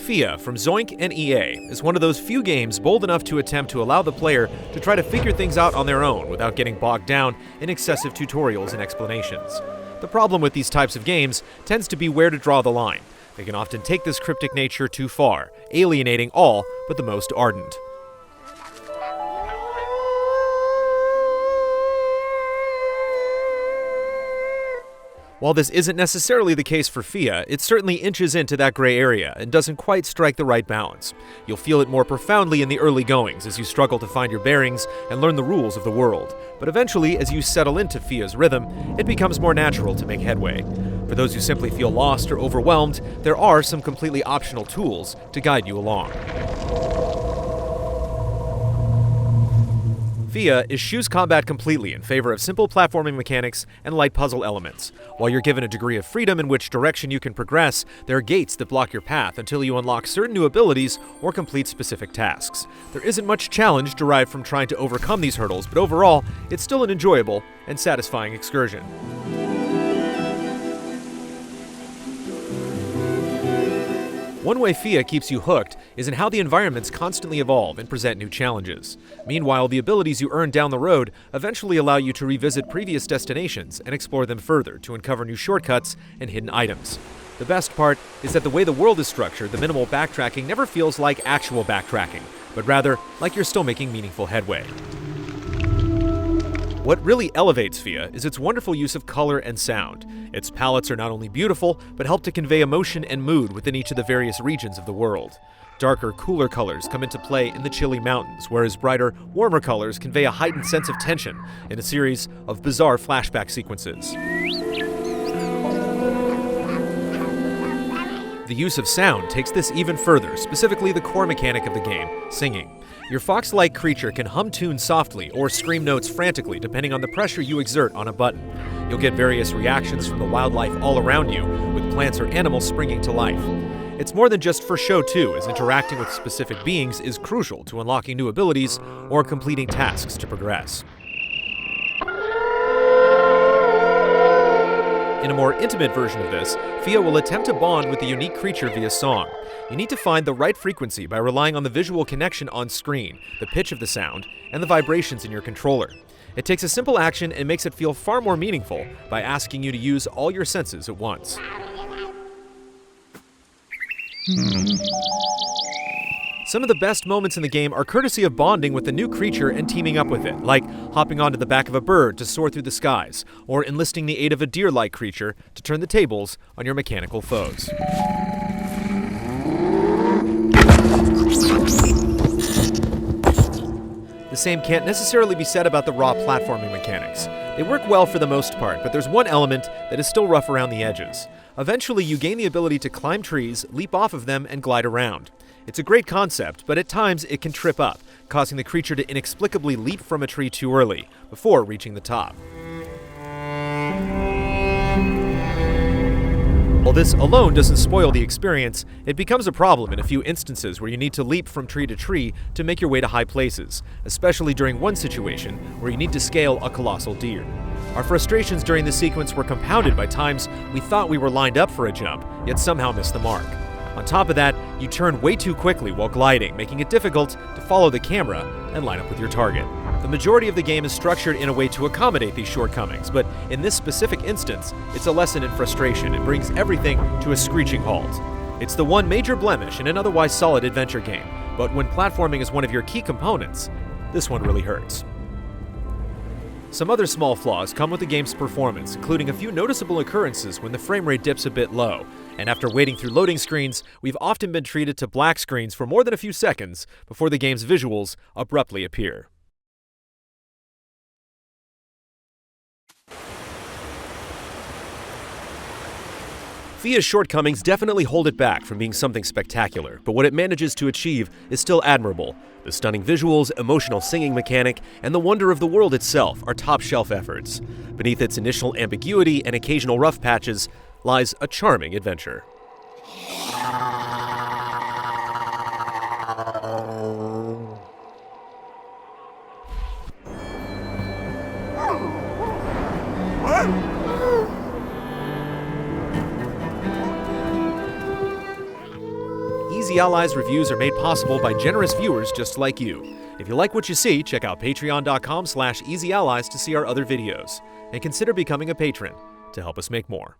FIA from Zoink and EA is one of those few games bold enough to attempt to allow the player to try to figure things out on their own without getting bogged down in excessive tutorials and explanations. The problem with these types of games tends to be where to draw the line. They can often take this cryptic nature too far, alienating all but the most ardent. While this isn't necessarily the case for FIA, it certainly inches into that gray area and doesn't quite strike the right balance. You'll feel it more profoundly in the early goings as you struggle to find your bearings and learn the rules of the world. But eventually, as you settle into FIA's rhythm, it becomes more natural to make headway. For those who simply feel lost or overwhelmed, there are some completely optional tools to guide you along. FIA eschews combat completely in favor of simple platforming mechanics and light puzzle elements. While you're given a degree of freedom in which direction you can progress, there are gates that block your path until you unlock certain new abilities or complete specific tasks. There isn't much challenge derived from trying to overcome these hurdles, but overall, it's still an enjoyable and satisfying excursion. One way FIA keeps you hooked is in how the environments constantly evolve and present new challenges. Meanwhile, the abilities you earn down the road eventually allow you to revisit previous destinations and explore them further to uncover new shortcuts and hidden items. The best part is that the way the world is structured, the minimal backtracking never feels like actual backtracking, but rather like you're still making meaningful headway. What really elevates FIA is its wonderful use of color and sound. Its palettes are not only beautiful, but help to convey emotion and mood within each of the various regions of the world. Darker, cooler colors come into play in the chilly mountains, whereas brighter, warmer colors convey a heightened sense of tension in a series of bizarre flashback sequences. The use of sound takes this even further, specifically the core mechanic of the game, singing. Your fox-like creature can hum tunes softly or scream notes frantically depending on the pressure you exert on a button. You'll get various reactions from the wildlife all around you, with plants or animals springing to life. It's more than just for show too, as interacting with specific beings is crucial to unlocking new abilities or completing tasks to progress. In a more intimate version of this, FIA will attempt to bond with the unique creature via song. You need to find the right frequency by relying on the visual connection on screen, the pitch of the sound, and the vibrations in your controller. It takes a simple action and makes it feel far more meaningful by asking you to use all your senses at once. Some of the best moments in the game are courtesy of bonding with the new creature and teaming up with it, like hopping onto the back of a bird to soar through the skies, or enlisting the aid of a deer-like creature to turn the tables on your mechanical foes. The same can't necessarily be said about the raw platforming mechanics. They work well for the most part, but there's one element that is still rough around the edges. Eventually, you gain the ability to climb trees, leap off of them, and glide around. It's a great concept, but at times it can trip up, causing the creature to inexplicably leap from a tree too early, before reaching the top. While this alone doesn't spoil the experience, it becomes a problem in a few instances where you need to leap from tree to tree to make your way to high places, especially during one situation where you need to scale a colossal deer. Our frustrations during this sequence were compounded by times we thought we were lined up for a jump, yet somehow missed the mark. On top of that, you turn way too quickly while gliding, making it difficult to follow the camera and line up with your target. The majority of the game is structured in a way to accommodate these shortcomings, but in this specific instance, it's a lesson in frustration and brings everything to a screeching halt. It's the one major blemish in an otherwise solid adventure game, but when platforming is one of your key components, this one really hurts. Some other small flaws come with the game's performance, including a few noticeable occurrences when the frame rate dips a bit low, and after waiting through loading screens, we've often been treated to black screens for more than a few seconds before the game's visuals abruptly appear. FIA's shortcomings definitely hold it back from being something spectacular, but what it manages to achieve is still admirable. The stunning visuals, emotional singing mechanic, and the wonder of the world itself are top-shelf efforts. Beneath its initial ambiguity and occasional rough patches lies a charming adventure. Easy Allies reviews are made possible by generous viewers just like you. If you like what you see, check out patreon.com/easyallies to see our other videos. And consider becoming a patron to help us make more.